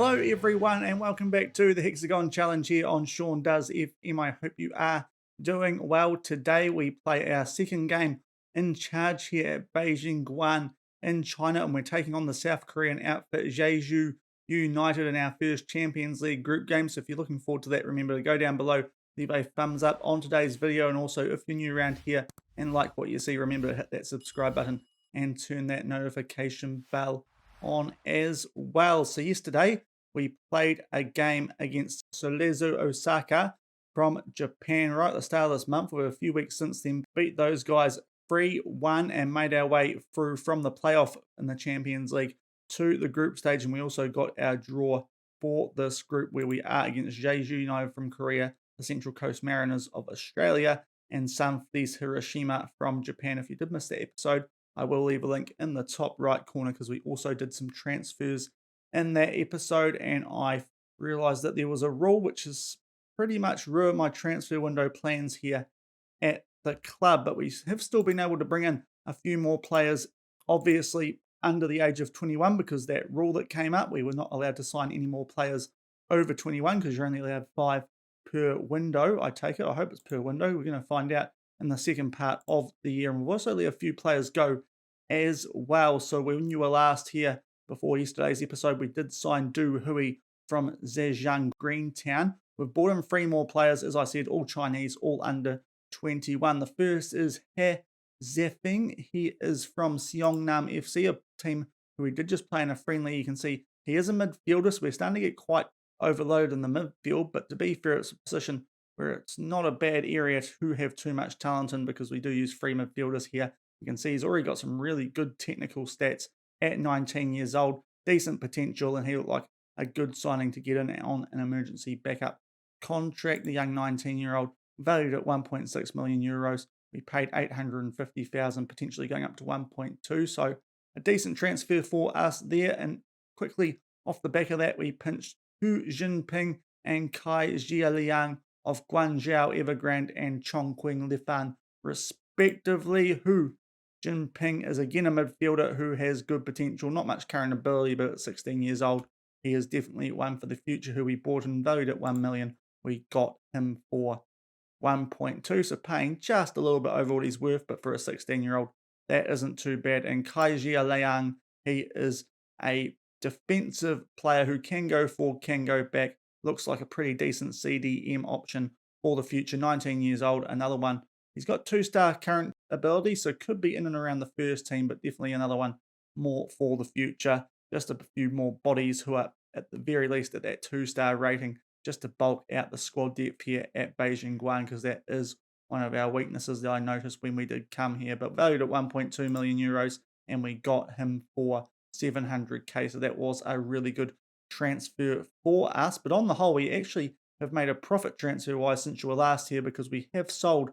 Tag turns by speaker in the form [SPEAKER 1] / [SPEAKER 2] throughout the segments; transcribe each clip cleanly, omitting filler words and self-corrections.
[SPEAKER 1] Hello everyone and welcome back to the Hexagon Challenge here on Shaun Does FM. I hope you are doing well. Today we play our second game in charge here at Beijing Guoan in China, and we're taking on the South Korean outfit Jeju United in our first Champions League group game. So if you're looking forward to that, remember to go down below, leave a thumbs up on today's video, and also if you're new around here and like what you see, remember to hit that subscribe button and turn that notification bell on as well. So yesterday we played a game against Solezo Osaka from Japan right at the start of this month. We're a few weeks since then, beat those guys 3-1 and made our way through from the playoff in the Champions League to the group stage. And we also got our draw for this group where we are against Jeju United from Korea, the Central Coast Mariners of Australia, and Sunfleece Hiroshima from Japan. If you did miss that episode, I will leave a link in the top right corner because we also did some transfers in that episode, and I realized that there was a rule which has pretty much ruined my transfer window plans here at the club, but we have still been able to bring in a few more players, obviously under the age of 21, because that rule that came up, we were not allowed to sign any more players over 21 because you're only allowed 5 per window. I take it, I hope it's per window. We're going to find out in the second part of the year, and we've also let a few players go as well. So when you were last here before yesterday's episode, we did sign Du Hui from Zhejiang Greentown. We've brought in 3 more players, as I said, all Chinese, all under 21. The first is He Zefeng. He is from Seongnam FC, a team who we did just play in a friendly. You can see he is a midfielder, so we're starting to get quite overloaded in the midfield, but to be fair, it's a position where it's not a bad area to have too much talent in because we do use 3 midfielders here. You can see he's already got some really good technical stats at 19 years old, decent potential, and he looked like a good signing to get in on an emergency backup contract. The young 19-year-old, valued at 1.6 million euros. We paid 850,000, potentially going up to 1.2. So a decent transfer for us there. And quickly off the back of that, we pinched Hu Jinping and Kai Jialiang of Guangzhou Evergrande and Chongqing Lifan, respectively. Hu Jinping is again a midfielder who has good potential, not much current ability, but at 16 years old, he is definitely one for the future. Who we bought and valued at 1 million. We got him for 1.2, so paying just a little bit over what he's worth, but for a 16-year-old, that isn't too bad. And Kai Jia Liang, he is a defensive player who can go forward, can go back. Looks like a pretty decent CDM option for the future. 19 years old, another one. He's got 2-star current ability, so could be in and around the first team, but definitely another one more for the future. Just a few more bodies who are at the very least at that 2-star rating, just to bulk out the squad depth here at Beijing Guoan, because that is one of our weaknesses that I noticed when we did come here. But valued at 1.2 million euros, and we got him for 700k, so that was a really good transfer for us. But on the whole, we actually have made a profit transfer-wise since you were last here, because we have sold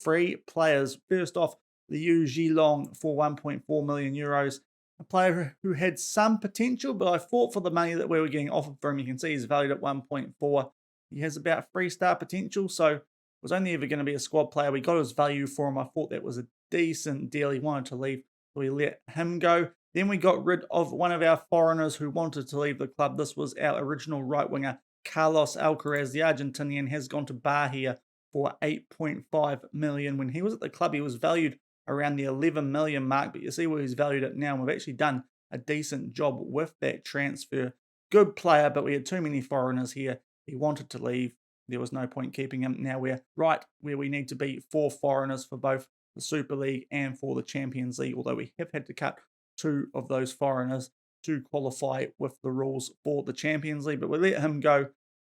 [SPEAKER 1] 3 players. First off, Liu Zhilong for 1.4 million euros. A player who had some potential, but I fought for the money that we were getting offered for him. You can see he's valued at 1.4. He has about 3-star potential, so it was only ever going to be a squad player. We got his value for him. I thought that was a decent deal. He wanted to leave, so we let him go. Then we got rid of one of our foreigners who wanted to leave the club. This was our original right winger, Carlos Alcaraz. The Argentinian has gone to Bahia for 8.5 million. When he was at the club, he was valued around the 11 million mark, but you see where he's valued at now. We've actually done a decent job with that transfer. Good player, but we had too many foreigners here. He wanted to leave. There was no point keeping him. Now we're right where we need to be for foreigners for both the Super League and for the Champions League, although we have had to cut 2 of those foreigners to qualify with the rules for the Champions League, but we let him go.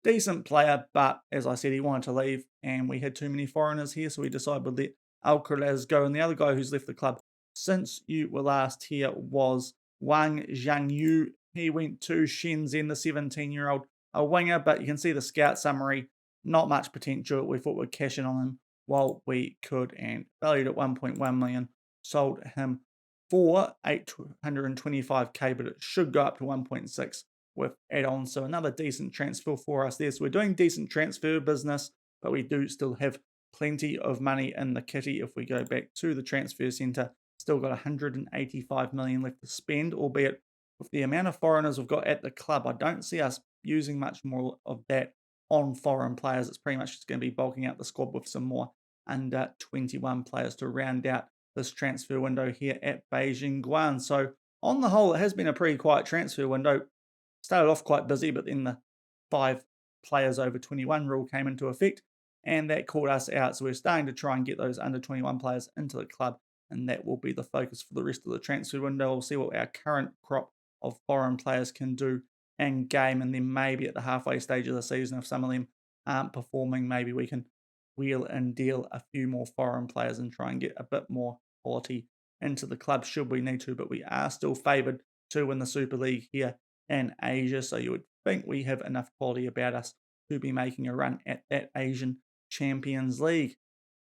[SPEAKER 1] Decent player, but as I said, he wanted to leave, and we had too many foreigners here, so we decided to let Alcaraz go. And the other guy who's left the club since you were last here was Wang Zhangyu. He went to Shenzhen, the 17-year-old, a winger, but you can see the scout summary, not much potential. We thought we'd cash in on him while we could, and valued at 1.1 million. Sold him for 825k, but it should go up to 1.6 with add-ons. So another decent transfer for us there. So we're doing decent transfer business, but we do still have plenty of money in the kitty. If we go back to the transfer centre, still got 185 million left to spend, albeit with the amount of foreigners we've got at the club, I don't see us using much more of that on foreign players. It's pretty much just going to be bulking out the squad with some more under 21 players to round out this transfer window here at Beijing Guoan. So on the whole, it has been a pretty quiet transfer window. Started off quite busy, but then the 5 players over 21 rule came into effect, and that caught us out. So we're starting to try and get those under 21 players into the club, and that will be the focus for the rest of the transfer window. We'll see what our current crop of foreign players can do in game, and then maybe at the halfway stage of the season, if some of them aren't performing, maybe we can wheel and deal a few more foreign players and try and get a bit more quality into the club should we need to. But we are still favoured to win the Super League here in Asia, so you would think we have enough quality about us to be making a run at that Asian Champions League.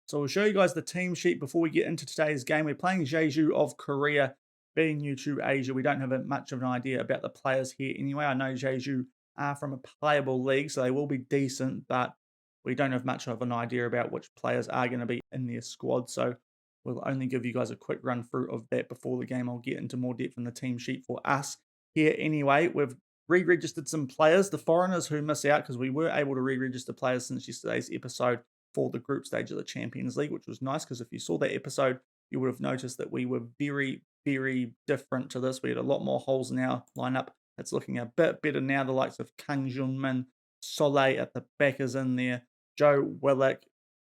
[SPEAKER 1] So we'll show you guys the team sheet before we get into today's game. We're playing Jeju of Korea. Being new to Asia, we don't have much of an idea about the players here anyway. I know Jeju are from a playable league, so they will be decent, but we don't have much of an idea about which players are going to be in their squad. So we'll only give you guys a quick run through of that before the game. I'll get into more depth in the team sheet for us here anyway. We've re-registered some players, the foreigners who miss out, because we were able to re-register players since yesterday's episode for the group stage of the Champions League, which was nice because if you saw that episode, you would have noticed that we were very, very different to this. We had a lot more holes in our lineup. It's looking a bit better now. The likes of Kang Jun-min, Soleil at the back is in there, Joe Willock,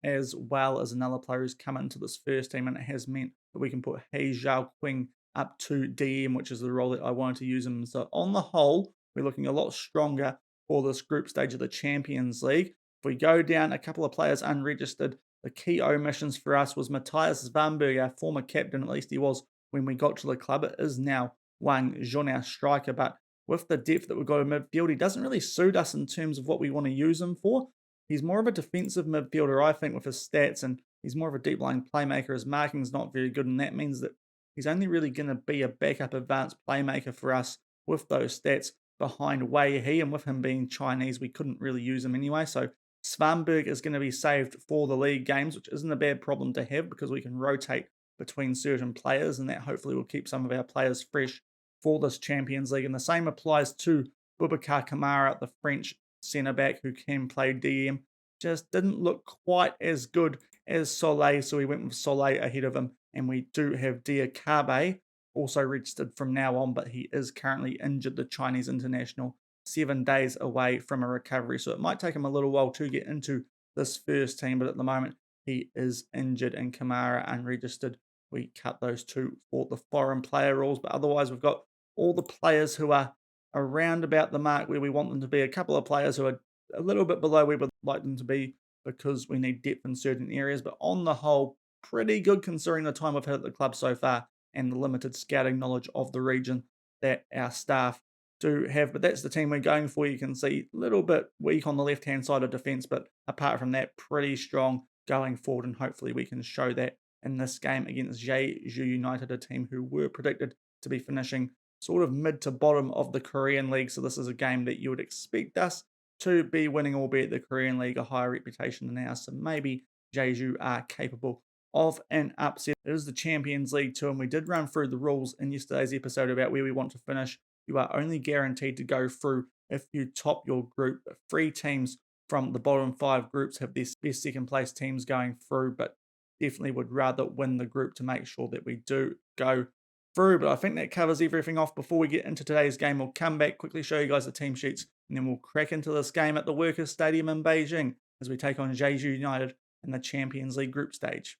[SPEAKER 1] as well as another player who's come into this first team, and it has meant that we can put He Zhao Qing up to DM, which is the role that I wanted to use him. So on the whole, we're looking a lot stronger for this group stage of the Champions League. If we go down, a couple of players unregistered. The key omissions for us was Matthias Svanberg, our former captain, at least he was when we got to the club. It is now Wang Zhon, our striker, but with the depth that we've got in midfield, he doesn't really suit us in terms of what we want to use him for. He's more of a defensive midfielder, I think, with his stats, and he's more of a deep-lying playmaker. His marking's not very good, and that means that he's only really going to be a backup advanced playmaker for us with those stats behind Wei He, and with him being Chinese, we couldn't really use him anyway. So Svanberg is going to be saved for the league games, which isn't a bad problem to have because we can rotate between certain players, and that hopefully will keep some of our players fresh for this Champions League. And the same applies to Boubacar Kamara, the French centre-back who can play DM. Just didn't look quite as good as Soleil, so we went with Soleil ahead of him. And we do have Diakabe also registered from now on, but he is currently injured, the Chinese international, 7 days away from a recovery. So it might take him a little while to get into this first team, but at the moment he is injured and Kamara unregistered. We cut those two for the foreign player rules, but otherwise we've got all the players who are around about the mark where we want them to be. A couple of players who are a little bit below where we'd like them to be because we need depth in certain areas, but on the whole, pretty good considering the time we've had at the club so far and the limited scouting knowledge of the region that our staff do have. But that's the team we're going for. You can see a little bit weak on the left-hand side of defence, but apart from that, pretty strong going forward, and hopefully we can show that in this game against Jeju United, a team who were predicted to be finishing sort of mid to bottom of the Korean League. So this is a game that you would expect us to be winning, albeit the Korean League a higher reputation than ours. So maybe Jeju are capable of an upset. It is the Champions League too, and we did run through the rules in yesterday's episode about where we want to finish. You are only guaranteed to go through if you top your group. 3 teams from the bottom 5 groups have their best second place teams going through, but definitely would rather win the group to make sure that we do go through. But I think that covers everything off. Before we get into today's game, we'll come back, quickly show you guys the team sheets, and then we'll crack into this game at the Workers' Stadium in Beijing as we take on Jeju United in the Champions League group stage.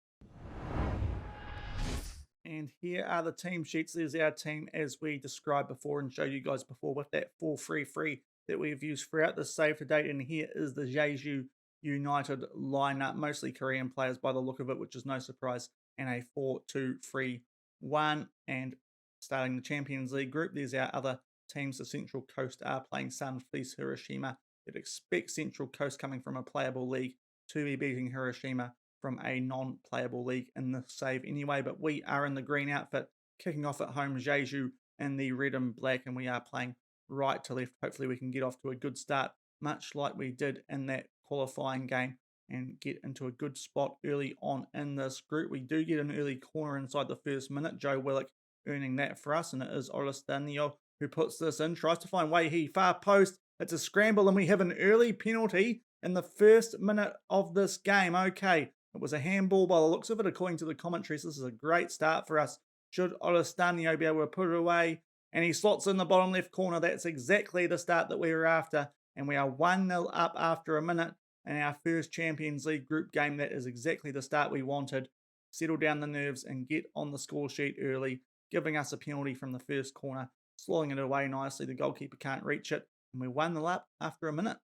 [SPEAKER 1] And here are the team sheets. There's our team as we described before and showed you guys before with that 4-3-3 that we've used throughout the save to date. And here is the Jeju United lineup, mostly Korean players by the look of it, which is no surprise, and a 4-2-3-1. And starting the Champions League group, there's our other teams. The Central Coast are playing Sunfleece Hiroshima. You'd expect Central Coast, coming from a playable league, to be beating Hiroshima from a non-playable league in the save anyway. But we are in the green outfit, kicking off at home, Jeju in the red and black, and we are playing right to left. Hopefully we can get off to a good start, much like we did in that qualifying game, and get into a good spot early on in this group. We do get an early corner inside the first minute, Joe Willock earning that for us, and it is Olastanio who puts this in, tries to find Wei He, far post. It's a scramble, and we have an early penalty in the first minute of this game. Okay, it was a handball by the looks of it, according to the commentaries. This is a great start for us. Should Oceania be able to put it away? And he slots in the bottom left corner. That's exactly the start that we were after. And we are 1-0 up after a minute. And our first Champions League group game, that is exactly the start we wanted. Settle down the nerves and get on the score sheet early, giving us a penalty from the first corner, slotting it away nicely. The goalkeeper can't reach it. And we're 1-0 up after a minute.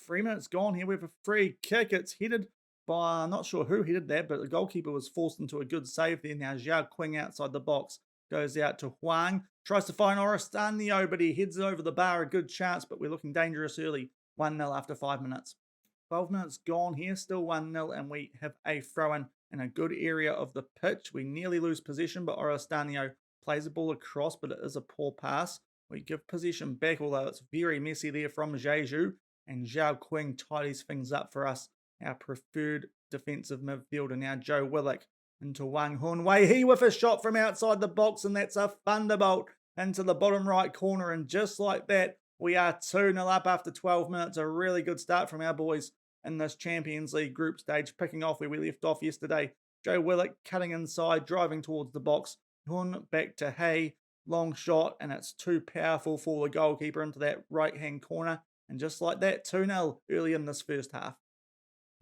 [SPEAKER 1] 3 minutes gone here. We have a free kick. It's headed by, I'm not sure who headed that, but the goalkeeper was forced into a good save there. Now Zhao Qing outside the box goes out to Huang. Tries to find Oristanio, but he heads over the bar. A good chance, but we're looking dangerous early. 1-0 after 5 minutes. 12 minutes gone here, still 1-0, and we have a throw-in in a good area of the pitch. We nearly lose possession, but Oristanio plays the ball across, but it is a poor pass. We give possession back, although it's very messy there from Jeju, and Zhao Qing tidies things up for us. Our preferred defensive midfielder now, Joe Willock into Wang Hun. Wei He with a shot from outside the box, and that's a thunderbolt into the bottom right corner. And just like that, we are 2-0 up after 12 minutes. A really good start from our boys in this Champions League group stage, picking off where we left off yesterday. Joe Willock cutting inside, driving towards the box. Hun back to Hay, long shot, and it's too powerful for the goalkeeper into that right-hand corner. And just like that, 2-0 early in this first half.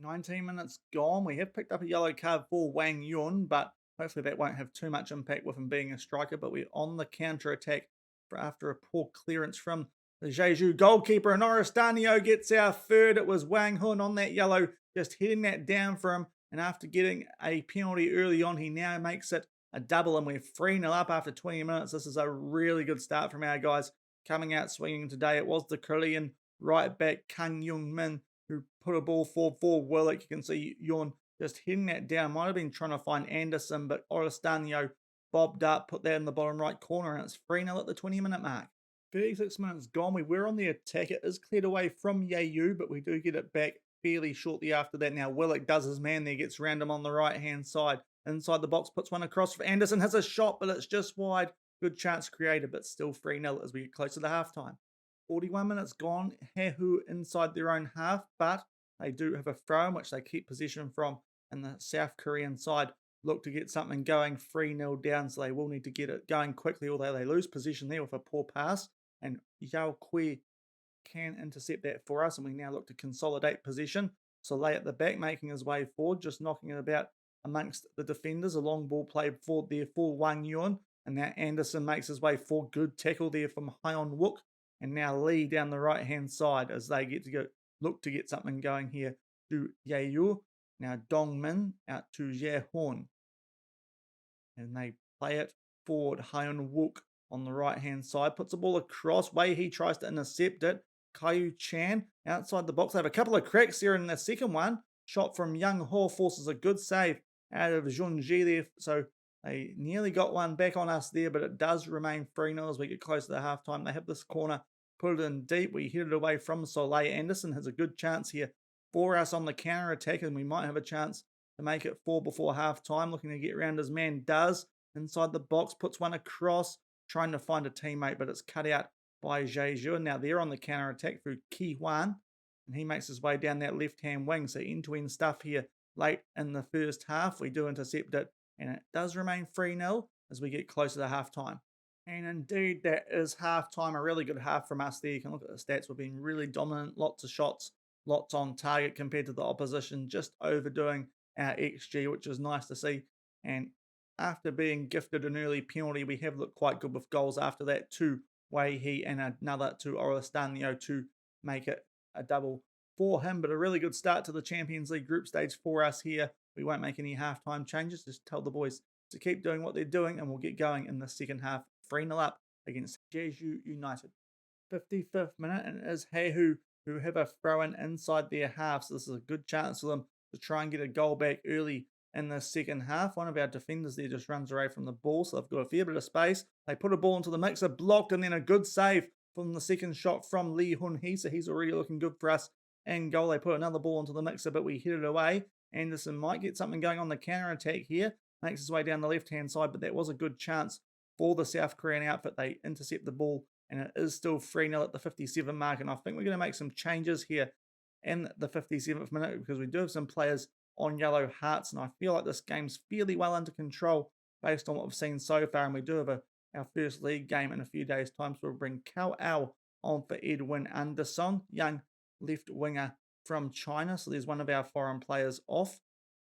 [SPEAKER 1] 19 minutes gone. We have picked up a yellow card for Wang Yun, but hopefully that won't have too much impact with him being a striker. But we're on the counter-attack after a poor clearance from the Jeju goalkeeper. And Oristanio gets our third. It was Wang Hun on that yellow, just heading that down for him. And after getting a penalty early on, he now makes it a double. And we're 3-0 up after 20 minutes. This is a really good start from our guys coming out swinging today. It was the Korean right back, Kang Young Min, who put a ball forward for Willock. You can see Yun just heading that down. Might have been trying to find Anderson, but Oristanio bobbed up, put that in the bottom right corner, and it's 3-0 at the 20-minute mark. 36 minutes gone. We were on the attack. It is cleared away from Jeju, but we do get it back fairly shortly after that. Now Willock does his man there, gets random on the right-hand side. Inside the box, puts one across for Anderson, has a shot, but it's just wide. Good chance created, but still 3-0 as we get close to the halftime. 41 minutes gone. Jeju inside their own half, but they do have a throw in which they keep possession from, and the South Korean side look to get something going. 3-0 down, so they will need to get it going quickly, although they lose possession there with a poor pass. And Yao Kui can intercept that for us, and we now look to consolidate possession. Soleil at the back, making his way forward, just knocking it about amongst the defenders. A long ball played forward there for Wang Yun, and now Anderson makes his way forward. Good tackle there from Hyeon Wook. And now Lee down the right-hand side as they get to go look to get something going here to Jeju. Now Dongmin out to Jaehorn. And they play it forward. Hyeon Wook on the right-hand side. Puts the ball across. Wei He tries to intercept it. Kyu Chan outside the box. They have a couple of cracks here in the second one. Shot from Young Ho forces a good save out of Junji there. So they nearly got one back on us there, but it does remain 3-0 as we get close to the halftime. They have this corner, put it in deep. We hit it away from Soleil. Anderson has a good chance here for us on the counter attack, and we might have a chance to make it 4 before halftime. Looking to get around his man, does. Inside the box, puts one across, trying to find a teammate, but it's cut out by Jeju. And now they're on the counter attack through Ki Hwan, and he makes his way down that left-hand wing. So end-to-end stuff here late in the first half. We do intercept it, and it does remain 3-0 as we get closer to halftime. And indeed, that is halftime. A really good half from us there. You can look at the stats. We've been really dominant. Lots of shots, lots on target compared to the opposition. Just overdoing our XG, which is nice to see. And after being gifted an early penalty, we have looked quite good with goals after that to Wei He and another to Oristanio to make it a double for him. But a really good start to the Champions League group stage for us here. We won't make any halftime changes. Just tell the boys to keep doing what they're doing, and we'll get going in the second half. 3-0 up against Jeju United. 55th minute, and it is Jeju who have a throw-in inside their half. So this is a good chance for them to try and get a goal back early in the second half. One of our defenders there just runs away from the ball, so they've got a fair bit of space. They put a ball into the mixer, blocked, and then a good save from the second shot from Lee Hun-hee, so he's already looking good for us. And goal, they put another ball into the mixer, but we hit it away. Anderson might get something going on the counter-attack here. Makes his way down the left-hand side, but that was a good chance for the South Korean outfit. They intercept the ball, and it is still 3-0 at the 57 mark. And I think we're going to make some changes here in the 57th minute because we do have some players on yellow hearts, and I feel like this game's fairly well under control based on what we've seen so far. And we do have our first league game in a few days' time, so we'll bring Cao Ao on for Edwin Anderson, young left winger from China. So there's one of our foreign players off.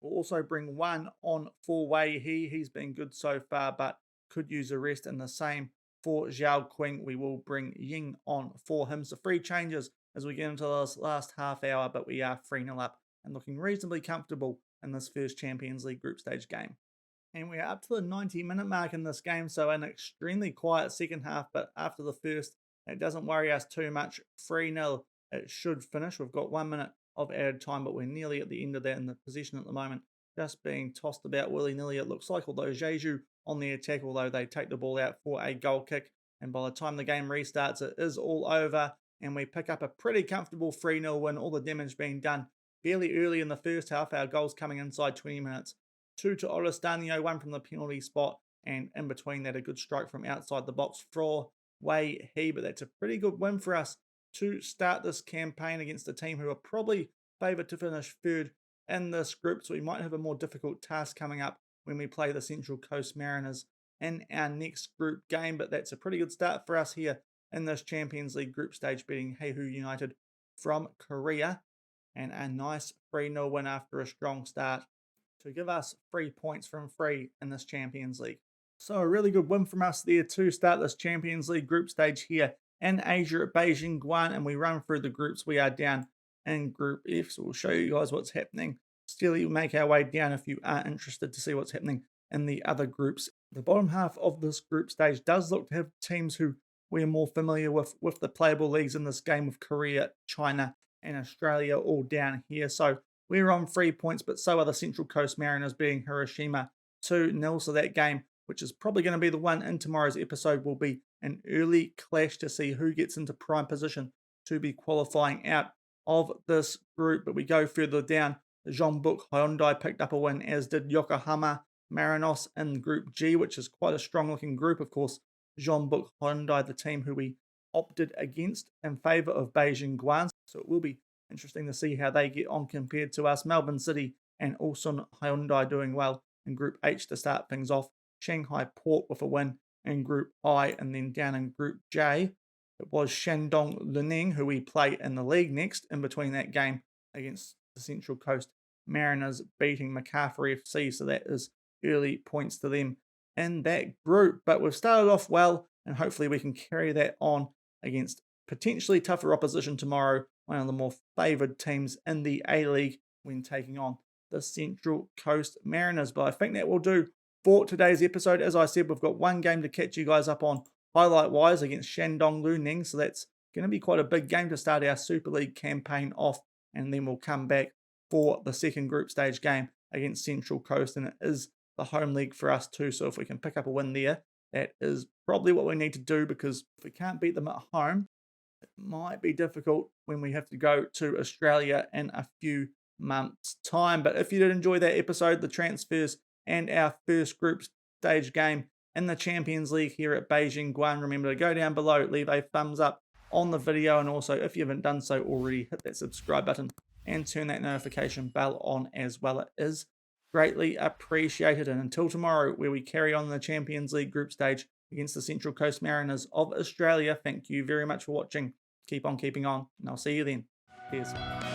[SPEAKER 1] We'll also bring one on for Wei He. He's been good so far, but could use a rest. And the same for Zhao Qing. We will bring Ying on for him. So 3 changes as we get into this last half hour, but we are 3-0 up and looking reasonably comfortable in this first Champions League group stage game. And we are up to the 90-minute mark in this game, so an extremely quiet second half, but after the first, it doesn't worry us too much. 3-0, it should finish. We've got 1 minute of added time, but we're nearly at the end of that in the possession at the moment. Just being tossed about willy-nilly, it looks like, although Jeju on the attack, although they take the ball out for a goal kick. And by the time the game restarts, it is all over, and we pick up a pretty comfortable 3-0 win, all the damage being done fairly early in the first half. Our goals coming inside 20 minutes. 2 to Oceania, 1 from the penalty spot, and in between that, a good strike from outside the box for Wei He. But that's a pretty good win for us to start this campaign against a team who are probably favoured to finish third in this group. So we might have a more difficult task coming up when we play the Central Coast Mariners in our next group game. But that's a pretty good start for us here in this Champions League group stage, beating Jeju United from Korea. And a nice 3-0 win after a strong start to give us 3 points from 3 in this Champions League. So a really good win from us there to start this Champions League group stage here in Asia at Beijing Guoan. And we run through the groups. We are down in Group F, so we'll show you guys what's happening. Still, we'll make our way down if you are interested to see what's happening in the other groups. The bottom half of this group stage does look to have teams who we're more familiar with the playable leagues in this game, with Korea, China, and Australia all down here. So we're on 3 points, but so are the Central Coast Mariners, being Hiroshima 2-0. So that game, which is probably going to be the one in tomorrow's episode, will be an early clash to see who gets into prime position to be qualifying out of this group. But we go further down. Jeonbuk Hyundai picked up a win, as did Yokohama Marinos in Group G, which is quite a strong-looking group. Of course, Jeonbuk Hyundai, the team who we opted against in favour of Beijing Guoan. So it will be interesting to see how they get on compared to us. Melbourne City and Ulsan Hyundai doing well in Group H to start things off. Shanghai Port with a win in Group I, and then down in Group J, it was Shandong Luneng, who we play in the league next, in between that game against the Central Coast Mariners, beating MacArthur FC. So that is early points to them in that group. But we've started off well, and hopefully we can carry that on against potentially tougher opposition tomorrow, one of the more favoured teams in the A-League when taking on the Central Coast Mariners. But I think that will do for today's episode. As I said, we've got one game to catch you guys up on highlight-wise against Shandong Luneng, so that's going to be quite a big game to start our Super League campaign off, and then we'll come back for the second group stage game against Central Coast, and it is the home league for us too, so if we can pick up a win there, that is probably what we need to do, because if we can't beat them at home, it might be difficult when we have to go to Australia in a few months' time. But if you did enjoy that episode, the transfers, and our first group stage game in the Champions League here at Beijing Guoan, remember to go down below, leave a thumbs up on the video, and also, if you haven't done so already, hit that subscribe button and turn that notification bell on as well. It is greatly appreciated. And until tomorrow, where we carry on the Champions League group stage against the Central Coast Mariners of Australia, thank you very much for watching. Keep on keeping on, and I'll see you then. Cheers.